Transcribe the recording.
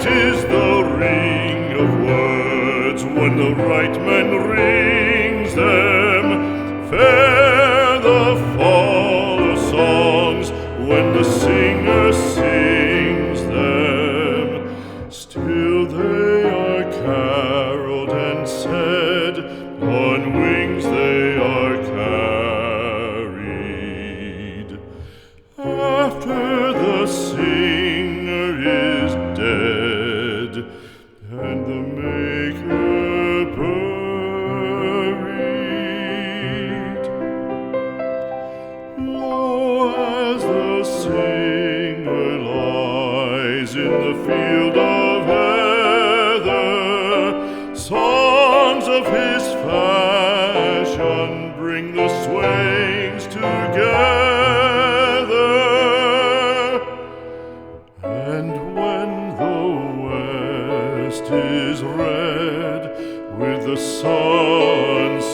is the ring of words when the right man rings them. Fair the fall of songs when the singer sings them. Still they are caroled and said, on wings they are carried. After the singer is dead and the maker buried, lo, as the singer lies in the field of heather, songs of his fashion bring the swains together. And when the west is red with the sunset